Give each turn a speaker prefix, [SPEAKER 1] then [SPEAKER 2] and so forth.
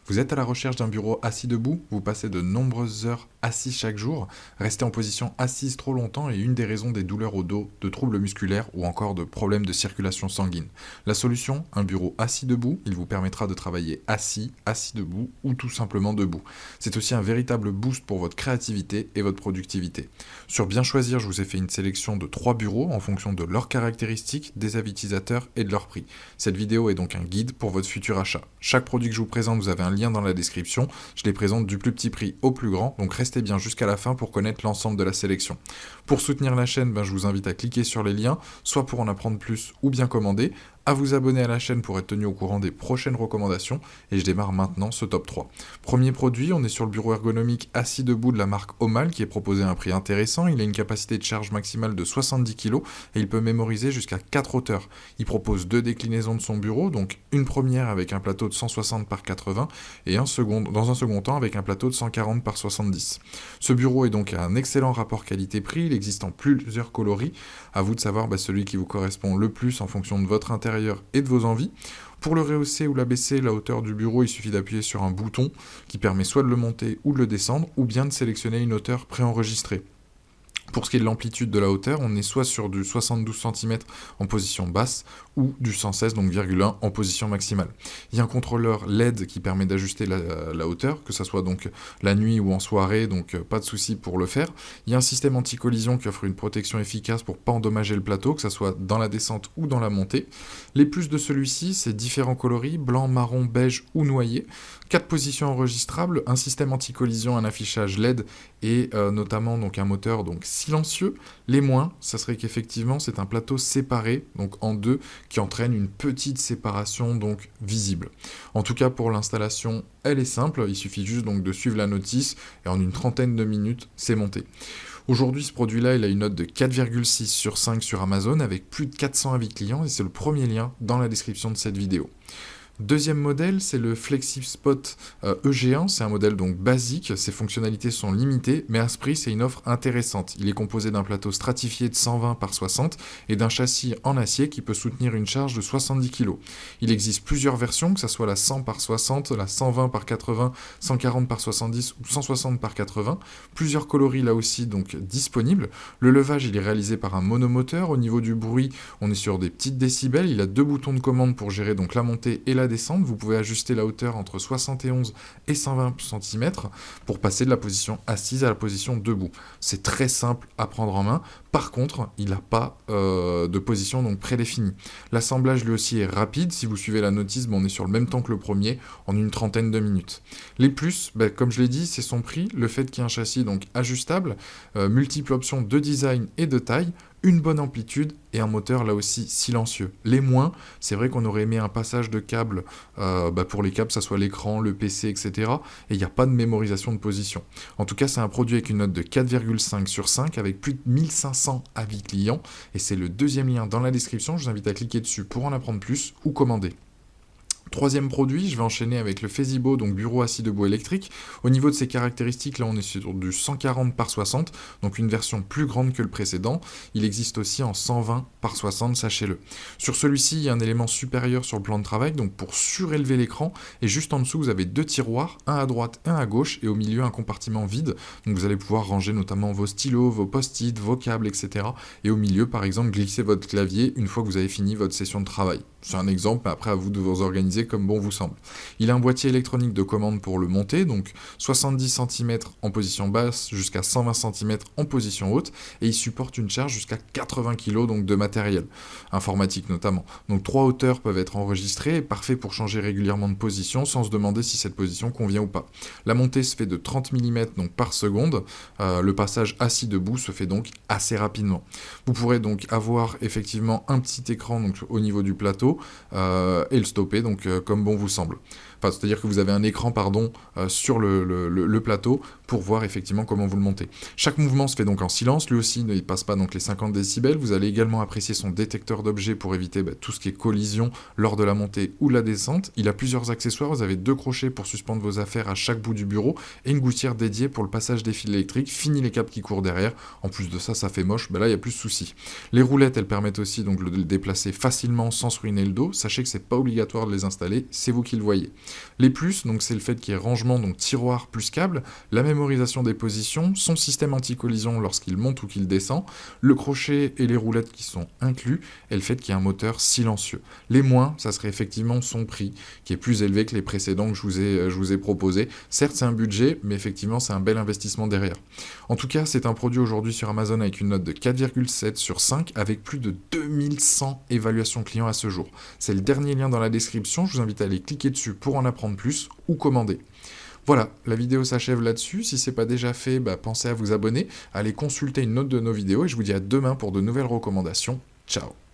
[SPEAKER 1] Vous êtes à la recherche d'un bureau assis debout, vous passez de nombreuses heures assis chaque jour, rester en position assise trop longtemps est une des raisons des douleurs au dos, de troubles musculaires ou encore de problèmes de circulation sanguine. La solution, un bureau assis debout, il vous permettra de travailler assis, assis debout ou tout simplement debout. C'est aussi un véritable boost pour votre créativité et votre productivité. Sur Bien choisir, je vous ai fait une sélection de 3 bureaux en fonction de leurs caractéristiques, des avis utilisateurs et de leur prix. Cette vidéo est donc un guide pour votre futur achat. Chaque produit que je vous présente, vous avez un lien dans la description. Je les présente du plus petit prix au plus grand, donc restez bien jusqu'à la fin pour connaître l'ensemble de la sélection. Pour soutenir la chaîne, je vous invite à cliquer sur les liens, soit pour en apprendre plus ou bien commander, à vous abonner à la chaîne pour être tenu au courant des prochaines recommandations, et je démarre maintenant ce top 3. Premier produit, on est sur le bureau ergonomique assis debout de la marque Omal qui est proposé à un prix intéressant. Il a une capacité de charge maximale de 70 kg et il peut mémoriser jusqu'à 4 hauteurs. Il propose 2 déclinaisons de son bureau, donc une première avec un plateau de 160 par 80 et dans un second temps avec un plateau de 140 par 70. Ce bureau est donc à un excellent rapport qualité-prix, il existe en plusieurs coloris, à vous de savoir celui qui vous correspond le plus en fonction de votre intérieur et de vos envies. Pour le rehausser ou l'abaisser, la hauteur du bureau, il suffit d'appuyer sur un bouton qui permet soit de le monter ou de le descendre, ou bien de sélectionner une hauteur préenregistrée. Pour ce qui est de l'amplitude de la hauteur, on est soit sur du 72 cm en position basse ou du 116 donc 1 en position maximale. Il y a un contrôleur LED qui permet d'ajuster la hauteur, que ce soit donc la nuit ou en soirée, donc pas de souci pour le faire. Il y a un système anti-collision qui offre une protection efficace pour ne pas endommager le plateau, que ce soit dans la descente ou dans la montée. Les plus de celui-ci, c'est différents coloris, blanc, marron, beige ou noyer. 4 positions enregistrables, un système anti-collision, un affichage LED et notamment donc un moteur donc silencieux. Les moins, ça serait qu'effectivement c'est un plateau séparé, donc en deux, qui entraîne une petite séparation donc visible. En tout cas pour l'installation, elle est simple, il suffit juste donc de suivre la notice et en une trentaine de minutes, c'est monté. Aujourd'hui, ce produit-là, il a une note de 4,6 sur 5 sur Amazon avec plus de 400 avis clients et c'est le premier lien dans la description de cette vidéo. Deuxième modèle, c'est le FlexiSpot EG1, c'est un modèle donc basique, ses fonctionnalités sont limitées, mais à ce prix, c'est une offre intéressante. Il est composé d'un plateau stratifié de 120 par 60 et d'un châssis en acier qui peut soutenir une charge de 70 kg. Il existe plusieurs versions, que ce soit la 100 par 60, la 120 par 80, 140 par 70 ou 160 par 80. Plusieurs coloris là aussi donc disponibles. Le levage, il est réalisé par un monomoteur. Au niveau du bruit, on est sur des petites décibels. Il a 2 boutons de commande pour gérer donc la montée et la descente, vous pouvez ajuster la hauteur entre 71 et 120 cm pour passer de la position assise à la position debout. C'est très simple à prendre en main. Par contre, il n'a pas de position donc prédéfinie. L'assemblage lui aussi est rapide. Si vous suivez la notice, on est sur le même temps que le premier, en une trentaine de minutes. Les plus, comme je l'ai dit, c'est son prix, le fait qu'il y ait un châssis donc ajustable, multiples options de design et de taille, une bonne amplitude et un moteur là aussi silencieux. Les moins, c'est vrai qu'on aurait aimé un passage de câble pour les câbles, ça soit l'écran, le PC, etc. Et il n'y a pas de mémorisation de position. En tout cas, c'est un produit avec une note de 4,5 sur 5 avec plus de 1500 avis clients. Et c'est le deuxième lien dans la description. Je vous invite à cliquer dessus pour en apprendre plus ou commander. Troisième produit, je vais enchaîner avec le Fezibo, donc bureau assis debout électrique. Au niveau de ses caractéristiques, là on est sur du 140 par 60, donc une version plus grande que le précédent. Il existe aussi en 120 par 60, sachez-le. Sur celui-ci, il y a un élément supérieur sur le plan de travail, donc pour surélever l'écran, et juste en dessous, vous avez 2 tiroirs, un à droite et un à gauche, et au milieu un compartiment vide, donc vous allez pouvoir ranger notamment vos stylos, vos post-it, vos câbles, etc. Et au milieu, par exemple, glisser votre clavier une fois que vous avez fini votre session de travail. C'est un exemple, mais après à vous de vous organiser comme bon vous semble. Il a un boîtier électronique de commande pour le monter, donc 70 cm en position basse jusqu'à 120 cm en position haute, et il supporte une charge jusqu'à 80 kg donc de matériel, informatique notamment. Donc 3 hauteurs peuvent être enregistrées, et parfait pour changer régulièrement de position sans se demander si cette position convient ou pas. La montée se fait de 30 mm donc par seconde, le passage assis debout se fait donc assez rapidement. Vous pourrez donc avoir effectivement un petit écran donc, au niveau du plateau, et le stopper donc comme bon vous semble. Enfin, c'est-à-dire que vous avez un écran sur le plateau pour voir effectivement comment vous le montez. Chaque mouvement se fait donc en silence, lui aussi ne passe pas donc les 50 décibels. Vous allez également apprécier son détecteur d'objets pour éviter tout ce qui est collision lors de la montée ou de la descente. Il a plusieurs accessoires, vous avez 2 crochets pour suspendre vos affaires à chaque bout du bureau et une gouttière dédiée pour le passage des fils électriques, fini les câbles qui courent derrière. En plus de ça, ça fait moche, là il n'y a plus de soucis. Les roulettes, elles permettent aussi donc de le déplacer facilement sans se ruiner le dos. Sachez que c'est pas obligatoire de les installer, c'est vous qui le voyez. Les plus, donc c'est le fait qu'il y ait rangement, donc tiroir plus câble, la mémorisation des positions, son système anti-collision lorsqu'il monte ou qu'il descend, le crochet et les roulettes qui sont inclus, et le fait qu'il y ait un moteur silencieux. Les moins, ça serait effectivement son prix, qui est plus élevé que les précédents que je vous ai proposés. Certes, c'est un budget, mais effectivement, c'est un bel investissement derrière. En tout cas, c'est un produit aujourd'hui sur Amazon avec une note de 4,7 sur 5, avec plus de 2100 évaluations clients à ce jour. C'est le dernier lien dans la description, je vous invite à aller cliquer dessus pour en apprendre plus ou commander. Voilà, la vidéo s'achève là-dessus. Si ce n'est pas déjà fait, pensez à vous abonner, à aller consulter une autre de nos vidéos et je vous dis à demain pour de nouvelles recommandations. Ciao.